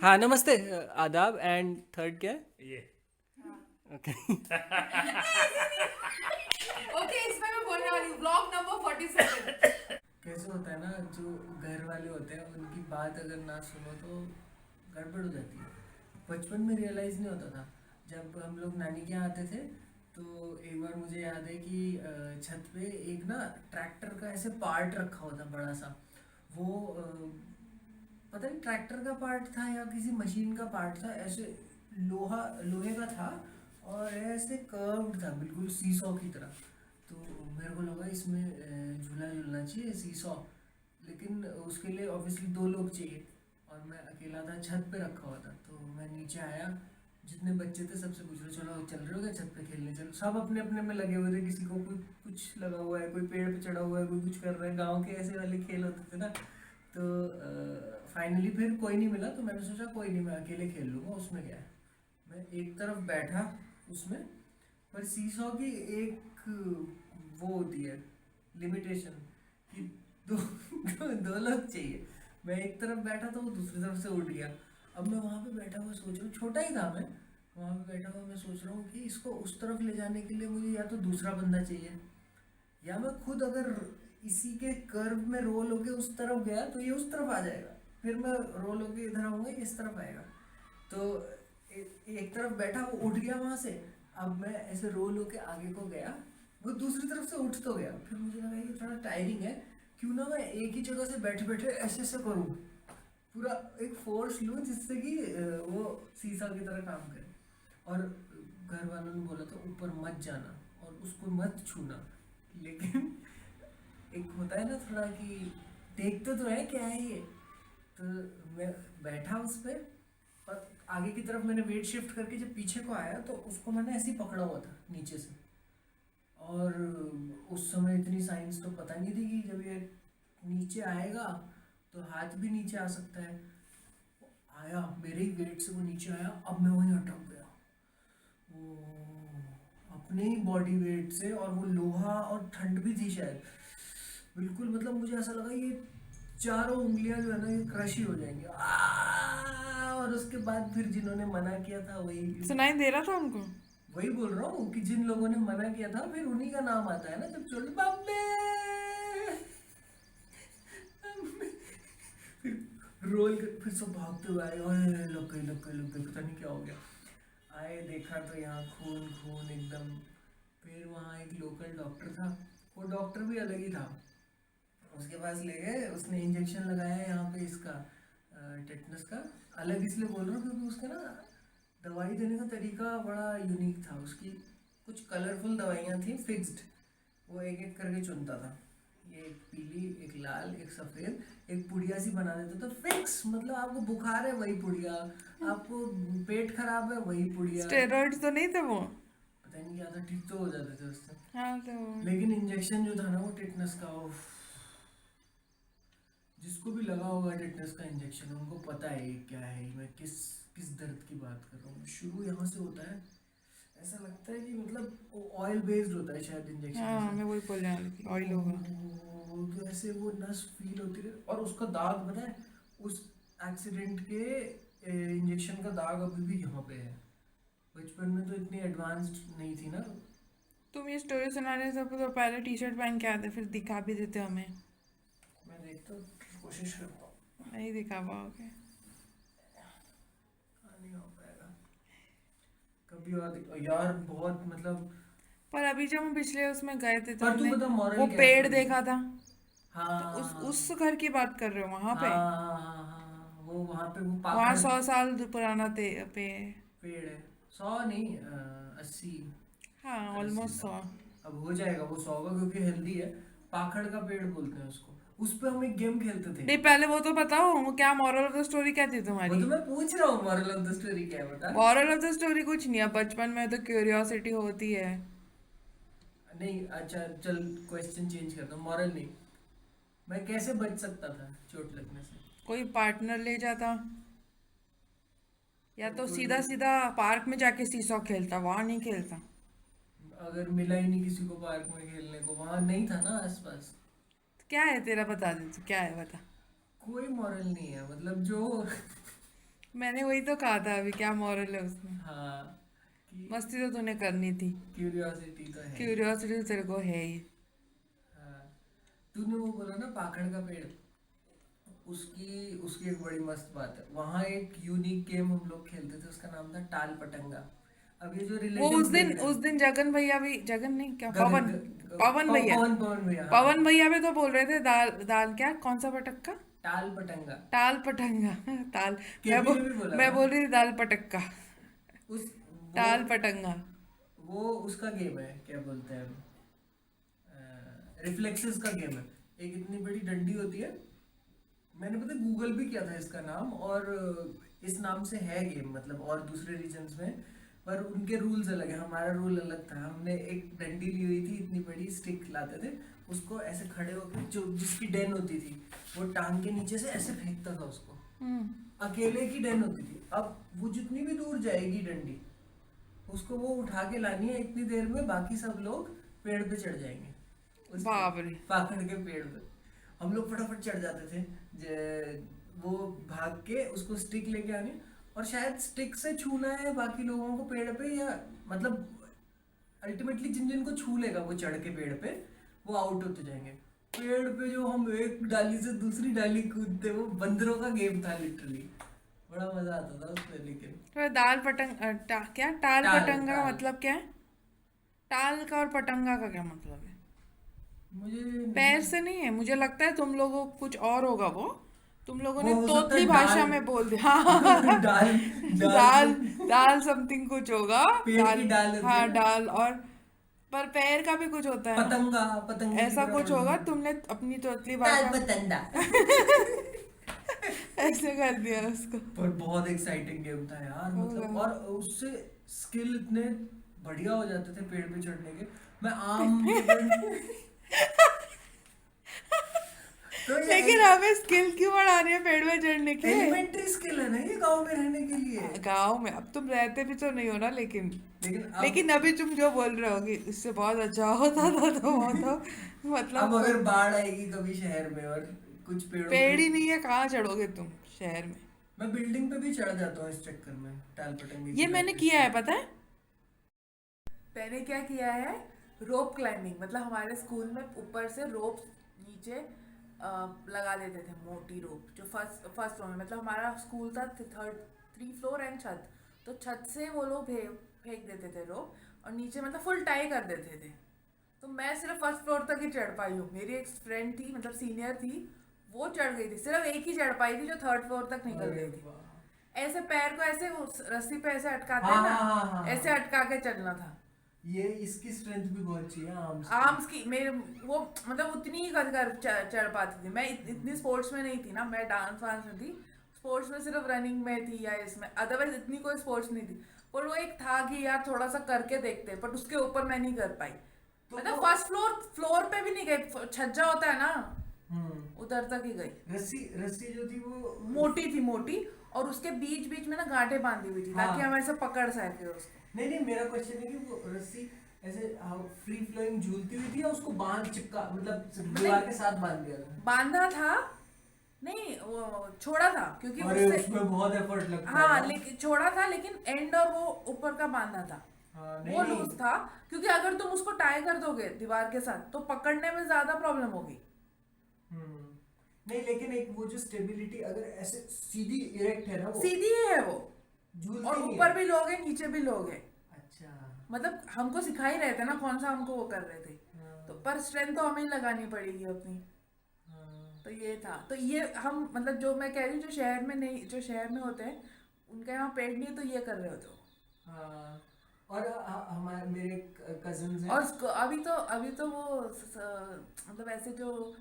हाँ नमस्ते, आदाब एंड थर्ड क्या है? ये ओके। ओके, इसमें मैं बोलने वाली हूँ ब्लॉग नंबर 47। कैसे होता है ना, जो घर वाले होते हैं उनकी बात अगर ना सुनो तो गड़बड़ हो जाती है। बचपन में रियलाइज़ नहीं होता था। जब हम लोग नानी के यहाँ आते थे तो एक बार मुझे याद है कि छत पे एक ना ट्रैक्टर का ऐसे पार्ट रखा हुआ था बड़ा सा। वो पता नहीं ट्रैक्टर का पार्ट था या किसी मशीन का पार्ट था, ऐसे लोहे का था और ऐसे कर्व्ड था बिल्कुल सीसॉ की तरह। तो मेरे को लगा इसमें झूला झूलना चाहिए सीसॉ, लेकिन उसके लिए ऑब्वियसली दो लोग चाहिए और मैं अकेला था, छत पे रखा हुआ था। तो मैं नीचे आया, जितने बच्चे थे सबसे पूछ रहे चलो चल रहे हो क्या छत पे खेलने, चलो। सब अपने अपने में लगे हुए थे, किसी को कोई कुछ लगा हुआ है, कोई पेड़ पे चढ़ा हुआ है, कोई कुछ कर रहा है। गांव के ऐसे वाले खेल होते थे ना। तो फाइनली फिर कोई नहीं मिला तो मैंने सोचा कोई नहीं, मैं अकेले खेल लूँगा, उसमें क्या है। मैं एक तरफ बैठा उसमें, पर सीसॉ की एक वो होती है लिमिटेशन कि दो लोग चाहिए। मैं एक तरफ बैठा तो वो दूसरी तरफ से उठ गया। अब मैं वहाँ पे बैठा हुआ सोच रहा हूँ, छोटा ही था मैं, वहाँ पे बैठा हुआ मैं सोच रहा हूँ कि इसको उस तरफ ले जाने के लिए मुझे या तो दूसरा बंदा चाहिए, या मैं खुद अगर इसी के कर्व में रोल होके उस तरफ गया तो ये उस तरफ आ जाएगा, फिर मैं रोल होके इधर आऊँगा, ये इस तरफ आएगा। तो एक तरफ बैठा, वो उठ गया वहां से। अब मैं ऐसे रोल होके आगे को गया, वो दूसरी तरफ से उठ तो गया। फिर मुझे लगा ये थोड़ा टायरिंग है, क्यों ना मैं एक ही जगह से बैठे बैठे ऐसे ऐसे करूँ, पूरा एक फोर्स लूँ जिससे कि वो सीसा की तरह काम करे। और घर वालों ने बोला था ऊपर मत जाना और उसको मत छूना, लेकिन एक होता है ना थोड़ा कि देखते तो है क्या है ये। तो मैं बैठा उस पे, और आगे की तरफ मैंने वेट शिफ्ट करके जब पीछे को आया तो उसको मैंने ऐसे ही पकड़ा हुआ था नीचे से। और उस समय इतनी साइंस तो पता नहीं थी कि जब ये नीचे आएगा तो हाथ भी नीचे आ सकता है। आया मेरे ही वेट से, वो नीचे आया, अब मैं वहीं अटक गया। वो अपने ही बॉडी वेट से, और वो लोहा और ठंड भी थी शायद, बिल्कुल मतलब मुझे ऐसा लगा ये चारों उंगलियां जो है ना ये क्रश ही हो जाएंगी। और उसके बाद फिर जिन्होंने मना किया था वही सुनाई दे रहा था उनको? वही बोल रहा हूँ कि जिन लोगों ने मना किया था फिर उन्हीं का नाम आता है ना, जब छोटे बाबे फिर रोल कर, फिर सब भागते हुए आए, ओए लग गई लग गई लग गई, पता नहीं क्या हो गया। आए देखा तो यहाँ खून खून एकदम। फिर वहाँ एक लोकल डॉक्टर था, वो डॉक्टर भी अलग ही था। उसके पास ले गए, उसने इंजेक्शन लगाया यहाँ पे इसका टेटनस का। अलग इसलिए बोल रहा हूँ क्योंकि उसका ना दवाई देने का तरीका बड़ा यूनिक था। उसकी कुछ कलरफुल दवाइयाँ थी फिक्स्ड, वो एक एक करके चुनता था। ये एक पीली, एक लाल, एक सफ़ेद, एक पुड़िया सी बना देता था फिक्स। मतलब आपको बुखार है वही पुड़िया, आपको पेट खराब है वही पुड़िया। स्टेरॉइड्स तो नहीं थे वो? पता नहीं क्या था, ठीक तो हो जाते थे उससे। हाँ तो लेकिन इंजेक्शन जो था ना वो टेटनस का, उफ, जिसको भी लगा होगा टेटनस का इंजेक्शन उनको पता है ये क्या है, मैं किस किस दर्द की बात कर रहा हूँ। शुरू यहाँ से होता है, ऐसा लगता है कि मतलब ऑयल बेस्ड होता है शायद इंजेक्शन हाँ, ऐसा। मैं वही बोलने वाली थी, ऑयल होगा। तो ऐसे वो नस फील होती रहे, और उसका दाग पता है, उस एक्सीडेंट के इंजेक्शन का दाग अभी भी यहाँ पे है। बचपन में तो इतनी एडवांस्ड नहीं थी ना। तुम ये स्टोरी सुनाने से तो पहले टी शर्ट पहन के आते, फिर दिखा भी देते हमें। मैं देखता हूँ, कोशिश करता हूँ। नहीं दिखा पाओगे। हाँ, नहीं हो पाएगा। कभी और यार बहुत मतलब। पर अभी जब हम पिछले उसमें गए थे तो पर तू हमने बता वो मॉरल क्या है पेड़ स्टोरी की। देखा था। हाँ तो हाँ उस घर की बात कर रहे हो वहां हाँ पे? हाँ हाँ हाँ हाँ, वो वहाँ पे वो वहाँ पाखड़ 100 साल पुराना पे। पेड़ है। 100 नहीं, 80। हाँ, 70 ऑलमोस्ट साल 100। अब हो जाएगा वो 100 का, क्योंकि हेल्दी है। पाखड़ का पेड़ बोलते हैं उसको। उस पे हम एक गेम खेलते थे। नहीं, पहले वो तो बताओ, वो क्या मॉरल ऑफ द स्टोरी क्या थी वो तुम्हारी? तो मैं पूछ रहा हूँ, मॉरल ऑफ द स्टोरी क्या है बता। मॉरल ऑफ द स्टोरी कुछ नहीं है, बचपन में तो क्यूरियोसिटी होती है। नहीं अच्छा चल, क्वेश्चन चेंज करता हूँ, मॉरल नहीं। मैं कैसे बच सकता था चोट लगने से। कोई पार्टनर ले जाता, या तो कोई सीधा सीधा पार्क में जाके सीसॉ खेलता, वहां नहीं खेलता। अगर मिला ही नहीं किसी को पार्क में खेलने को, वहां नहीं था ना आसपास। तो क्या है तेरा, बता दे तू क्या है, बता। कोई मॉरल नहीं है, मतलब जो मैंने वही तो कहा था अभी, क्या मॉरल है उसमें। हाँ कि मस्ती तो तूने करनी थी, क्यूरियोसिटी तो है ही। क्यूरियोसिटी तो तेरे को है ही। हाँ, तूने वो बोला ना पाखड़ का पेड़, उसकी उसकी एक बड़ी मस्त बात है। वहाँ एक यूनिक गेम हम लोग खेलते थे, उसका नाम था टाल पटंगा। अब ये जो वो रिलेटिव्स देख रहे उस हैं, दिन जगन भैया भी, जगन नहीं क्या, गगन पवन, पवन भैया, पवन पवन भैया, हाँ पवन भैया भी तो बोल रहे थे दाल दाल क्या, कौन सा पटक्का, टाल पटंगा। टाल पटंगा। ताल, केपी ने भी बोला मैं था बोल रही थी दाल पटक्का, उस वो टाल पटंगा। वो उसका गेम है, क्या बोलते हैं, रिफ्लेक्सेस का गेम है। एक इतनी बड़ी डंडी होती है, मैंने पता गूगल भी किया था इसका नाम, और इस नाम से है गेम, मतलब और दूसरे रीजन्स में, पर उनके रूल्स अलग है, हमारा रूल अलग था। हमने एक डंडी ली हुई थी, इतनी बड़ी स्टिक लाते थे, उसको ऐसे खड़े होकर, जो जिसकी डेन होती थी वो टांग के नीचे से ऐसे फेंकता था उसको, अकेले की डेन होती थी। अब वो जितनी भी दूर जाएगी डंडी, उसको वो उठा के लानी है इतनी देर में, बाकी सब लोग पेड़ पे चढ़ जाएंगे, उस बाप रे। पाखड़ के पेड़ पे। हम लोग फटाफट चढ़ जाते थे, वो भाग के उसको स्टिक लेके आनी, और शायद स्टिक से छूना है बाकी लोगों को पेड़ पे, या मतलब अल्टीमेटली जिन जिन को छू लेगा वो चढ़ के पेड़ पे, वो आउट होते जाएंगे। पेड़ पे जो हम एक डाली से दूसरी डाली कूदते, वो बंदरों का गेम था लिटरली। बड़ा मजा आता था उसमें, लेकिन तो दाल पटंग क्या टाल टाल पटंगा का टाल मतलब क्या है? टाल का और पटंगा का क्या मतलब है? मुझे पैर नहीं, से नहीं है, मुझे लगता है तुम लोगों को कुछ और होगा वो, तुम लोगों ने वो हो सकता तोतली है भाषा डाल। में बोल दिया। हाँ। डाल, डाल से दाल, दाल समथिंग कुछ होगा। पेड़ की दाल, डाल होती है हाँ ना, डाल, और पर पैर का भी कुछ होता है ना, पतंगा, पतंगे की ऐसा तरह कुछ होगा। उड़ना। तुमने अपनी तोतली टाल भाषा पतंगा। ऐसे कर दिया उसको। पर बहुत एक्साइटिंग गेम था यार, होगा। मतलब, और उससे स्किल इतने बढ़िया हो जाते थे पेड़ पे चढ़ने के। मैं आम के पेड़ तो ये लेकिन हमें स्किल क्यों बढ़ानी है पेड़ में चढ़ने के? एलिमेंट्री स्किल है ना ये, गांव में रहने के लिए। गांव में अब तुम रहते भी तो नहीं हो ना, लेकिन लेकिन लेकिन अब अभी तुम जो बोल रहे हो कि इससे बहुत अच्छा होता था, तो वो तो अब मतलब अगर बाढ़ आएगी कभी शहर में और कुछ पेड़ों पे, पेड़ ही नहीं है, कहाँ चढ़ोगे तुम शहर में? मैं बिल्डिंग पे भी चढ़ जाता हूँ इस चक्कर में, टाल पतंगे की ये मैंने प्रैक्टिस किया से। है, पता है। मैंने क्या किया है, रोप क्लाइंबिंग, मतलब हमारे स्कूल में ऊपर से रोप नीचे लगा देते थे, मोटी रोप, जो फर्स्ट फर्स्ट फ्लोर में, मतलब हमारा स्कूल था थर्ड, 3 फ्लोर एंड छत, तो छत से वो लोग फेंक देते थे रोप, और नीचे मतलब फुल टाई कर देते थे। तो मैं सिर्फ फर्स्ट फ्लोर तक ही चढ़ पाई हूँ। मेरी एक फ्रेंड थी, मतलब सीनियर थी, वो चढ़ गई थी, सिर्फ एक ही चढ़ पाई थी जो थर्ड फ्लोर तक निकल अरे गई थी। वाह। ऐसे पैर को ऐसे उस रस्सी पे ऐसे अटकाते हाँ हैं ना, हाँ हाँ हाँ ऐसे हाँ, अटका के चलना था। ये इसकी स्ट्रेंथ भी बहुत चाहिए आर्म्स की। आर्म्स की मेरे, वो मतलब उतनी ही कर कर चढ़ पाती थी मैं। इतनी स्पोर्ट्स में नहीं थी ना, मैं डांस वांस में थी, स्पोर्ट्स में सिर्फ रनिंग में थी या इसमें, अदरवाइज इतनी कोई स्पोर्ट्स नहीं थी। पर वो एक था कि यार थोड़ा सा करके देखते, बट उसके ऊपर मैं नहीं कर पाई। तो मतलब वो फर्स्ट फ्लोर फ्लोर पे भी नहीं गई, छज्जा होता है ना, हम्म, उधर तक ही गई। रस्सी रस्सी जो थी वो, मोटी थी, मोटी, और उसके बीच बीच में ना गांठे बांधी हुई थी, ताकि हाँ, हम ऐसे पकड़ सके उसको। नहीं नहीं, मेरा क्वेश्चन है कि वो रस्सी ऐसे फ्री फ्लोइंग झूलती हुई थी, या उसको बांध चिपका, मतलब दीवार के साथ बांध दिया था? बांधा था, नहीं वो छोड़ा था, क्योंकि अरे उससे, उसमें बहुत एफर्ट लगता है हाँ यार। लेकिन छोड़ा था, लेकिन एंड और वो ऊपर का बांधा था, हाँ नहीं वो नहीं, लूज था। क्योंकि अगर तुम उसको टाई कर दोगे दीवार के साथ, तो पकड़ने में ज्यादा प्रॉब्लम होगी। हम्म, नहीं लेकिन एक वो जो स्टेबिलिटी, अगर ऐसे सीधी इरेक्ट है ना वो, सीधी ही है वो, झूलती और नहीं ऊपर है। भी लोग हैं, नीचे भी लोग हैं। अच्छा। मतलब हमको सिखा ही रहे थे ना कौन सा हमको वो कर रहे थे, तो हाँ, पर स्ट्रेंथ तो हमें ही लगानी पड़ेगी अपनी। हाँ, तो ये था, तो ये हम मतलब जो मैं कह रही हूँ, जो शहर में नहीं, जो शहर में होते हैं उनके यहाँ पेड़ नहीं है, तो ये कर रहे होते हो। हाँ। और हमारे मेरे कजन्स हैं। और अभी तो वो मतलब ऐसे जो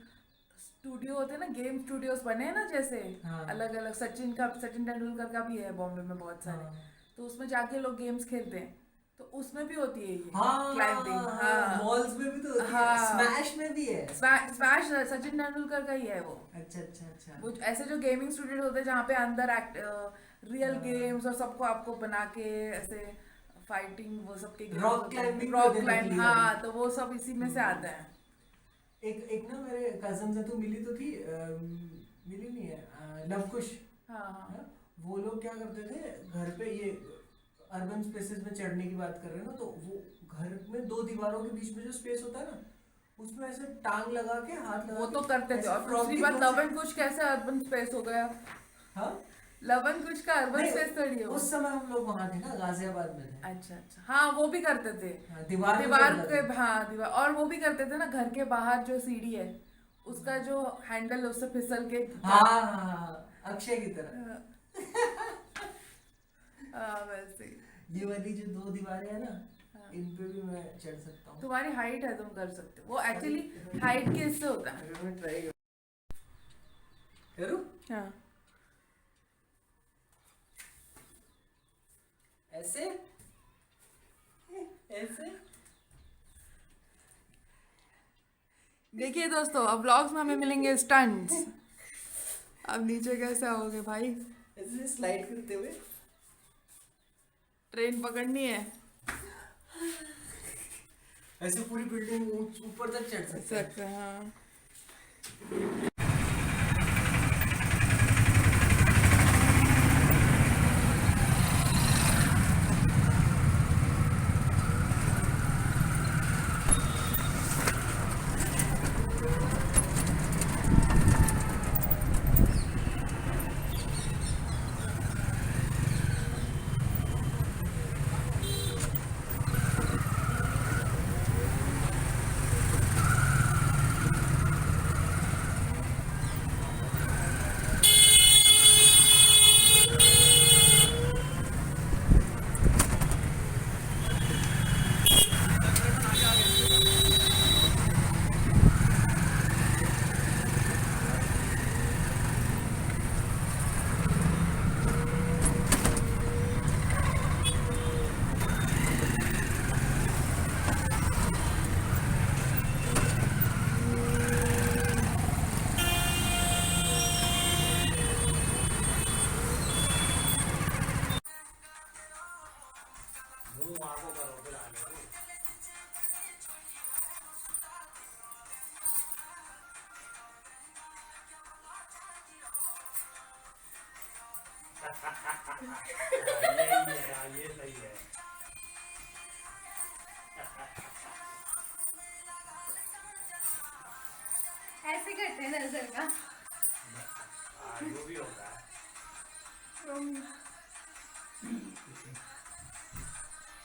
स्टूडियो होते हैं ना, गेम स्टूडियोज बने हैं ना, जैसे हाँ अलग अलग, सचिन तेंदुलकर का भी है बॉम्बे में बहुत सारे, हाँ तो उसमें जाके लोग गेम्स खेलते हैं, तो उसमें भी होती है ये हाँ क्लाइंबिंग। हाँ, हाँ मॉल्स में भी तो होती है, हाँ, स्मैश में भी है। स्मैश सचिन तेंदुलकर का ही है वो। अच्छा अच्छा अच्छा। वो ऐसे जो गेमिंग स्टूडियो होते हैं जहाँ पे अंदर रियल हाँ, गेम्स और सबको आपको बना के ऐसे फाइटिंग, वो सबके गेम्स रॉक होते हैं, क्लाइंबिंग भी रॉक होते हैं क्लाइंब, नकली वाली। हाँ, तो वो सब इसी में से आता है। एक एक ना मेरे कजन से तो मिली तो थी, मिली नहीं है, लवकुश। हाँ हाँ हाँ, वो लोग क्या करते थे घर पे, ये अर्बन स्पेसेस में चढ़ने की बात कर रहे हैं ना, तो वो घर में दो दीवारों के बीच में जो स्पेस होता है ना, उसमें ऐसे टांग लगा के, हाथ लगा वो के तो करते थे। ऐसे और फ्रॉक दूसरी की बात, नोक लव से। एंड कुश कैसे अर्बन स्पेस हो गया? हाँ लव एंड कुश का अर्बन नहीं, स्पेस थोड़ी है वो। उस समय हम लोग वहां थे ना, गाजियाबाद में थे। अच्छा अच्छा, हाँ वो भी करते थे। हाँ, दीवार पे दीवार चढ़ के, जाते। हाँ दीवार। और वो भी करते थे ना, घर के बाहर जो सीढ़ी है उसका जो हैंडल है उससे फिसल के हाँ हाँ हाँ हाँ, अक्षय की तरह। हाँ वैसे ही। ये वाली जो दो दीवारें हैं ना, हाँ। इन पे भी मैं चढ़ सकता हूँ। तुम्हारी हाइट है, तुम कर सकते हो। वो एक्चुअली हाइट के इससे होता है। अगर मैं ट्राई करूँ हाँ ऐसे ऐसे। देखिए दोस्तों, अब व्लॉग्स में हमें मिलेंगे स्टंट्स। अब नीचे कैसे आओगे भाई? ऐसे स्लाइड करते हुए। ट्रेन पकड़नी है। ऐसे पूरी बिल्डिंग ऊपर तक चढ़ सकते हैं। सकते हैं, हाँ। ये सही है। ऐसे करते हैं नजर का। जो भी होता है।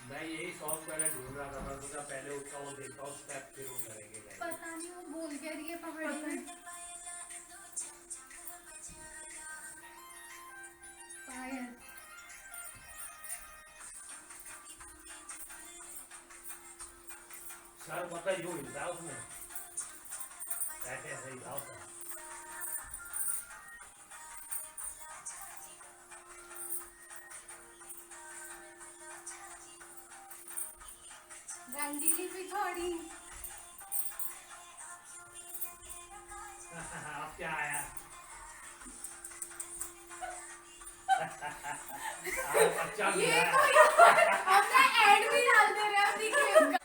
मैं यही सॉन्ग पहले ढूंढ रहा था, मैं सोचा पहले उसका वो देखता हूँ स्टेप, फिर वो करेंगे। पता नहीं वो बोल क्या रही है पहाड़ी में। पायल। सर मतलब यूं हिलता है उसमें, ऐसे ऐसे हिलता होता है। रंगीली पिछौड़ी। अब क्या आया? अच्छा ये मिला है। कोई अपना ऐड भी डाल दे रहे हैं अपनी क्लिप का।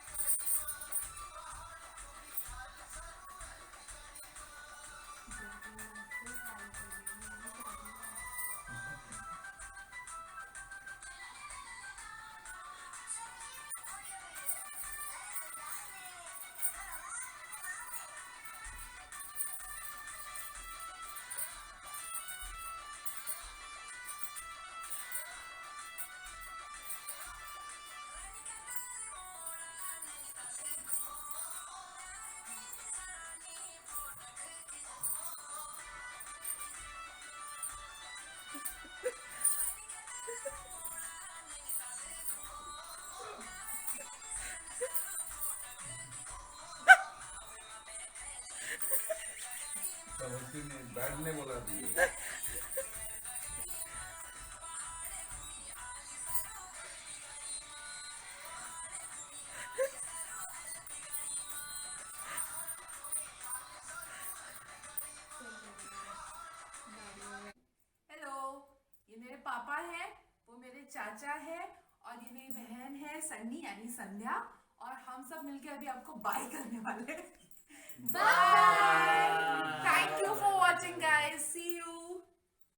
बैठने बोला दिए। हेलो, ये मेरे पापा है, वो मेरे चाचा है, और ये मेरी बहन है सन्नी यानी संध्या, और हम सब मिलके अभी आपको बाय करने वाले हैं। Bye. Thank you for watching guys, see you.